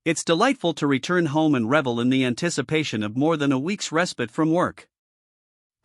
It's delightful to return home and revel in the anticipation of more than a week's respite from work.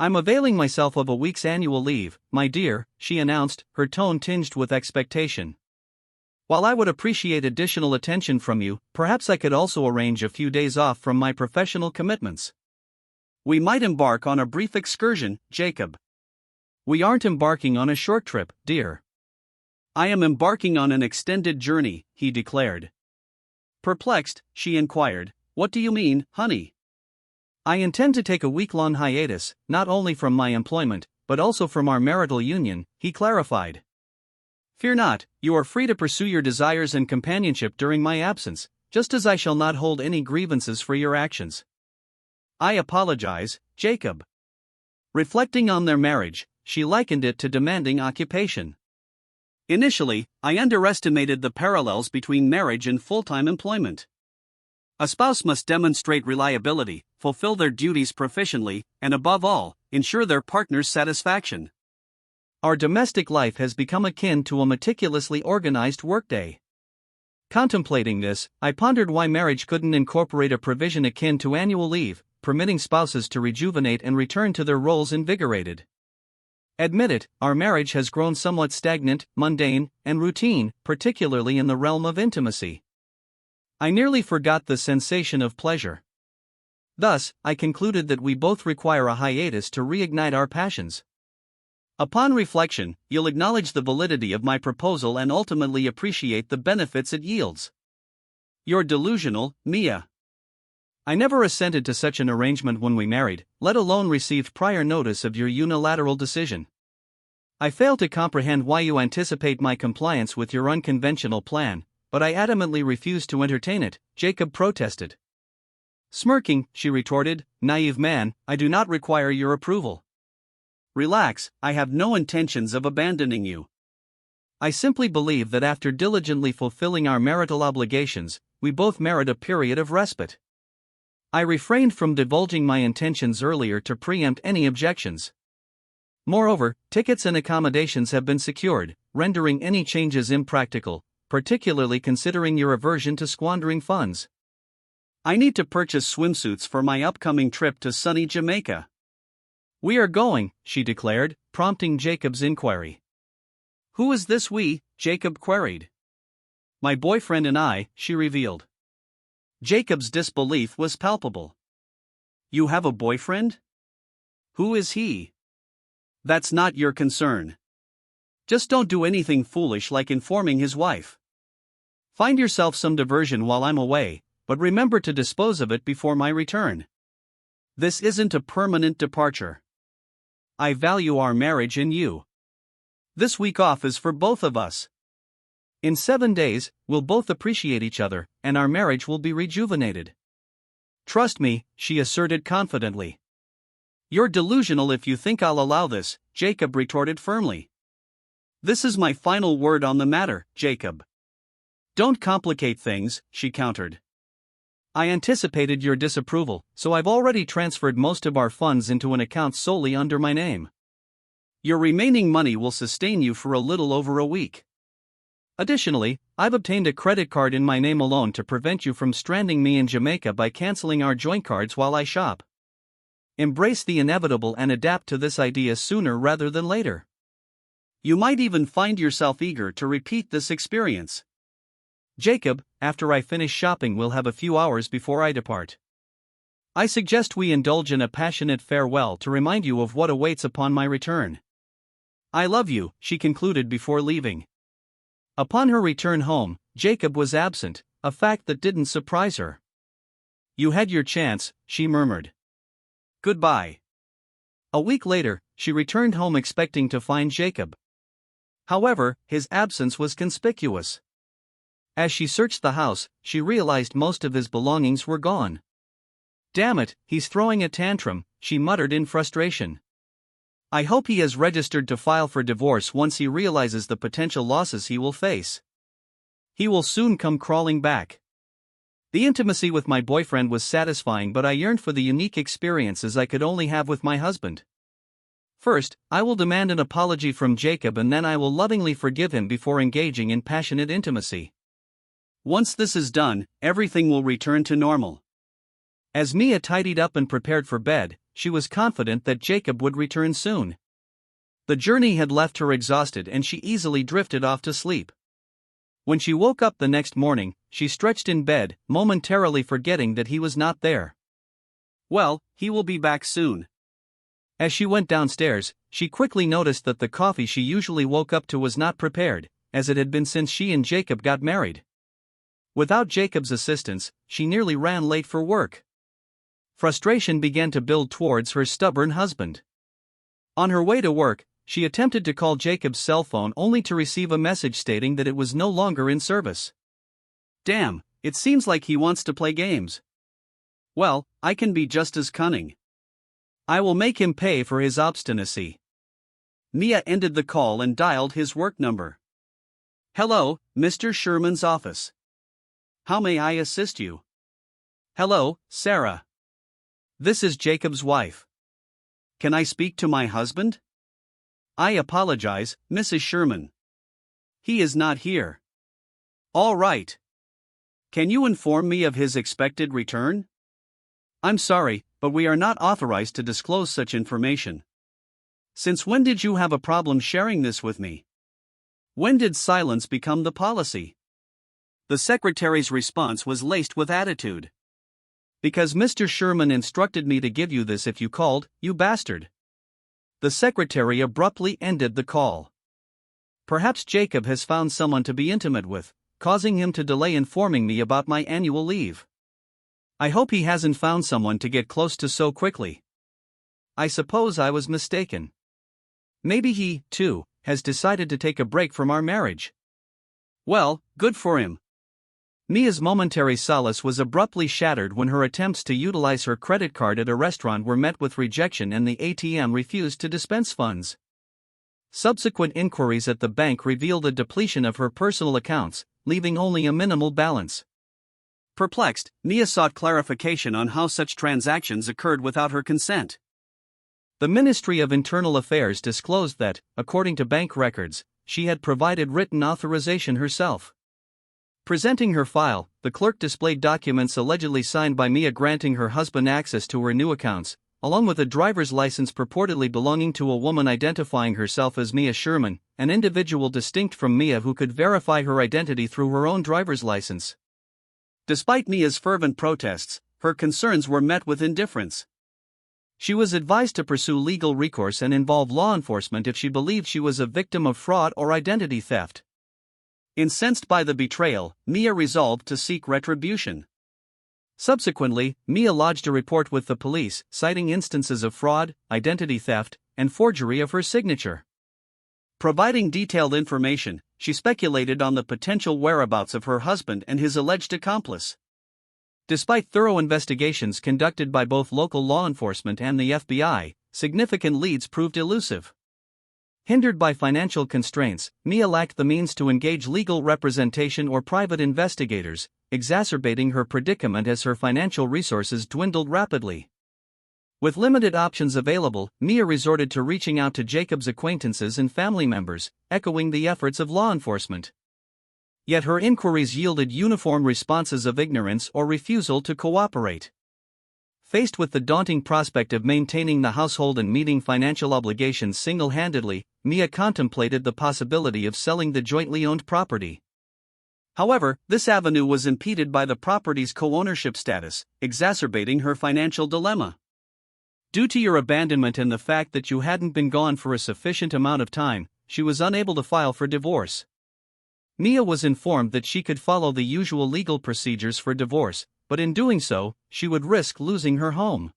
I'm availing myself of a week's annual leave, my dear, she announced, her tone tinged with expectation. While I would appreciate additional attention from you, perhaps I could also arrange a few days off from my professional commitments. We might embark on a brief excursion, Jacob. We aren't embarking on a short trip, dear. I am embarking on an extended journey, he declared. Perplexed, she inquired, "What do you mean, honey?" I intend to take a week-long hiatus, not only from my employment, but also from our marital union, he clarified. Fear not, you are free to pursue your desires and companionship during my absence, just as I shall not hold any grievances for your actions. I apologize, Jacob. Reflecting on their marriage, she likened it to demanding occupation. Initially, I underestimated the parallels between marriage and full-time employment. A spouse must demonstrate reliability, fulfill their duties proficiently, and above all, ensure their partner's satisfaction. Our domestic life has become akin to a meticulously organized workday. Contemplating this, I pondered why marriage couldn't incorporate a provision akin to annual leave, permitting spouses to rejuvenate and return to their roles invigorated. Admit it, our marriage has grown somewhat stagnant, mundane, and routine, particularly in the realm of intimacy. I nearly forgot the sensation of pleasure. Thus, I concluded that we both require a hiatus to reignite our passions. Upon reflection, you'll acknowledge the validity of my proposal and ultimately appreciate the benefits it yields. You're delusional, Mia. I never assented to such an arrangement when we married, let alone received prior notice of your unilateral decision. I fail to comprehend why you anticipate my compliance with your unconventional plan, but I adamantly refuse to entertain it, Jacob protested. Smirking, she retorted, naive man, I do not require your approval. Relax, I have no intentions of abandoning you. I simply believe that after diligently fulfilling our marital obligations, we both merit a period of respite. I refrained from divulging my intentions earlier to preempt any objections. Moreover, tickets and accommodations have been secured, rendering any changes impractical, particularly considering your aversion to squandering funds. I need to purchase swimsuits for my upcoming trip to sunny Jamaica. We are going, she declared, prompting Jacob's inquiry. Who is this we? Jacob queried. My boyfriend and I, she revealed. Jacob's disbelief was palpable. You have a boyfriend? Who is he? That's not your concern. Just don't do anything foolish like informing his wife. Find yourself some diversion while I'm away, but remember to dispose of it before my return. This isn't a permanent departure. I value our marriage and you. This week off is for both of us. In 7 days, we'll both appreciate each other, and our marriage will be rejuvenated. Trust me, she asserted confidently. You're delusional if you think I'll allow this, Jacob retorted firmly. This is my final word on the matter, Jacob. Don't complicate things, she countered. I anticipated your disapproval, so I've already transferred most of our funds into an account solely under my name. Your remaining money will sustain you for a little over a week. Additionally, I've obtained a credit card in my name alone to prevent you from stranding me in Jamaica by canceling our joint cards while I shop. Embrace the inevitable and adapt to this idea sooner rather than later. You might even find yourself eager to repeat this experience. Jacob, after I finish shopping we'll have a few hours before I depart. I suggest we indulge in a passionate farewell to remind you of what awaits upon my return. I love you, she concluded before leaving. Upon her return home, Jacob was absent, a fact that didn't surprise her. You had your chance, she murmured. Goodbye. A week later, she returned home expecting to find Jacob. However, his absence was conspicuous. As she searched the house, she realized most of his belongings were gone. Damn it, he's throwing a tantrum, she muttered in frustration. I hope he has registered to file for divorce once he realizes the potential losses he will face. He will soon come crawling back. The intimacy with my boyfriend was satisfying, but I yearned for the unique experiences I could only have with my husband. First, I will demand an apology from Jacob and then I will lovingly forgive him before engaging in passionate intimacy. Once this is done, everything will return to normal. As Mia tidied up and prepared for bed, she was confident that Jacob would return soon. The journey had left her exhausted and she easily drifted off to sleep. When she woke up the next morning, she stretched in bed, momentarily forgetting that he was not there. Well, he will be back soon. As she went downstairs, she quickly noticed that the coffee she usually woke up to was not prepared, as it had been since she and Jacob got married. Without Jacob's assistance, she nearly ran late for work. Frustration began to build towards her stubborn husband. On her way to work, she attempted to call Jacob's cell phone only to receive a message stating that it was no longer in service. Damn, it seems like he wants to play games. Well, I can be just as cunning. I will make him pay for his obstinacy. Mia ended the call and dialed his work number. Hello, Mr. Sherman's office. How may I assist you? Hello, Sarah. This is Jacob's wife. Can I speak to my husband? I apologize, Mrs. Sherman. He is not here. All right. Can you inform me of his expected return? I'm sorry, but we are not authorized to disclose such information. Since when did you have a problem sharing this with me? When did silence become the policy? The secretary's response was laced with attitude. Because Mr. Sherman instructed me to give you this if you called, you bastard. The secretary abruptly ended the call. Perhaps Jacob has found someone to be intimate with, causing him to delay informing me about my annual leave. I hope he hasn't found someone to get close to so quickly. I suppose I was mistaken. Maybe he, too, has decided to take a break from our marriage. Well, good for him. Mia's momentary solace was abruptly shattered when her attempts to utilize her credit card at a restaurant were met with rejection and the ATM refused to dispense funds. Subsequent inquiries at the bank revealed a depletion of her personal accounts, leaving only a minimal balance. Perplexed, Mia sought clarification on how such transactions occurred without her consent. The Ministry of Internal Affairs disclosed that, according to bank records, she had provided written authorization herself. Presenting her file, the clerk displayed documents allegedly signed by Mia granting her husband access to her new accounts, along with a driver's license purportedly belonging to a woman identifying herself as Mia Sherman, an individual distinct from Mia who could verify her identity through her own driver's license. Despite Mia's fervent protests, her concerns were met with indifference. She was advised to pursue legal recourse and involve law enforcement if she believed she was a victim of fraud or identity theft. Incensed by the betrayal, Mia resolved to seek retribution. Subsequently, Mia lodged a report with the police, citing instances of fraud, identity theft, and forgery of her signature. Providing detailed information, she speculated on the potential whereabouts of her husband and his alleged accomplice. Despite thorough investigations conducted by both local law enforcement and the FBI, significant leads proved elusive. Hindered by financial constraints, Mia lacked the means to engage legal representation or private investigators, exacerbating her predicament as her financial resources dwindled rapidly. With limited options available, Mia resorted to reaching out to Jacob's acquaintances and family members, echoing the efforts of law enforcement. Yet her inquiries yielded uniform responses of ignorance or refusal to cooperate. Faced with the daunting prospect of maintaining the household and meeting financial obligations single-handedly, Mia contemplated the possibility of selling the jointly owned property. However, this avenue was impeded by the property's co-ownership status, exacerbating her financial dilemma. Due to your abandonment and the fact that you hadn't been gone for a sufficient amount of time, she was unable to file for divorce. Mia was informed that she could follow the usual legal procedures for divorce, but in doing so, she would risk losing her home.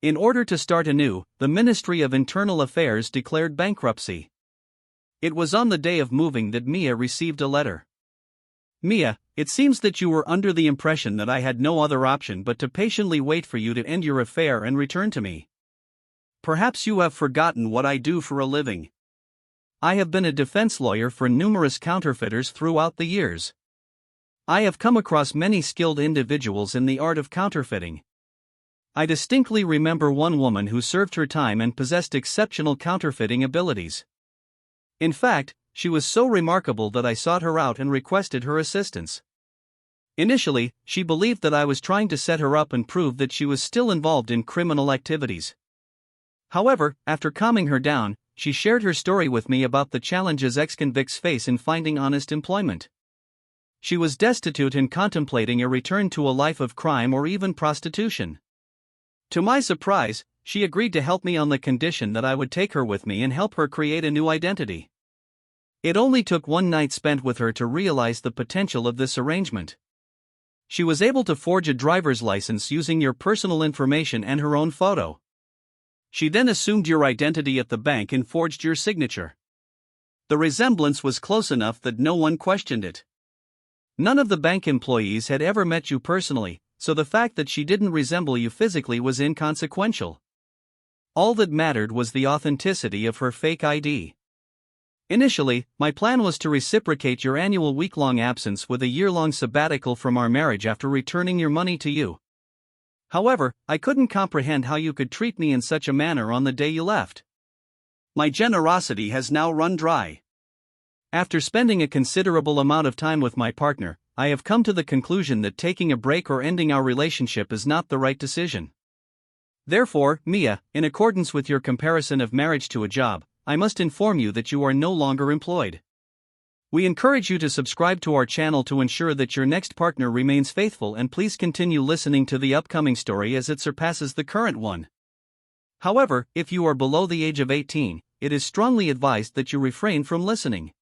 In order to start anew, the Ministry of Internal Affairs declared bankruptcy. It was on the day of moving that Mia received a letter. Mia, it seems that you were under the impression that I had no other option but to patiently wait for you to end your affair and return to me. Perhaps you have forgotten what I do for a living. I have been a defense lawyer for numerous counterfeiters throughout the years. I have come across many skilled individuals in the art of counterfeiting. I distinctly remember one woman who served her time and possessed exceptional counterfeiting abilities. In fact, she was so remarkable that I sought her out and requested her assistance. Initially, she believed that I was trying to set her up and prove that she was still involved in criminal activities. However, after calming her down, she shared her story with me about the challenges ex-convicts face in finding honest employment. She was destitute and contemplating a return to a life of crime or even prostitution. To my surprise, she agreed to help me on the condition that I would take her with me and help her create a new identity. It only took one night spent with her to realize the potential of this arrangement. She was able to forge a driver's license using your personal information and her own photo. She then assumed your identity at the bank and forged your signature. The resemblance was close enough that no one questioned it. None of the bank employees had ever met you personally, so the fact that she didn't resemble you physically was inconsequential. All that mattered was the authenticity of her fake ID. Initially, my plan was to reciprocate your annual week-long absence with a year-long sabbatical from our marriage after returning your money to you. However, I couldn't comprehend how you could treat me in such a manner on the day you left. My generosity has now run dry. After spending a considerable amount of time with my partner, I have come to the conclusion that taking a break or ending our relationship is not the right decision. Therefore, Mia, in accordance with your comparison of marriage to a job, I must inform you that you are no longer employed. We encourage you to subscribe to our channel to ensure that your next partner remains faithful, and please continue listening to the upcoming story as it surpasses the current one. However, if you are below the age of 18, it is strongly advised that you refrain from listening.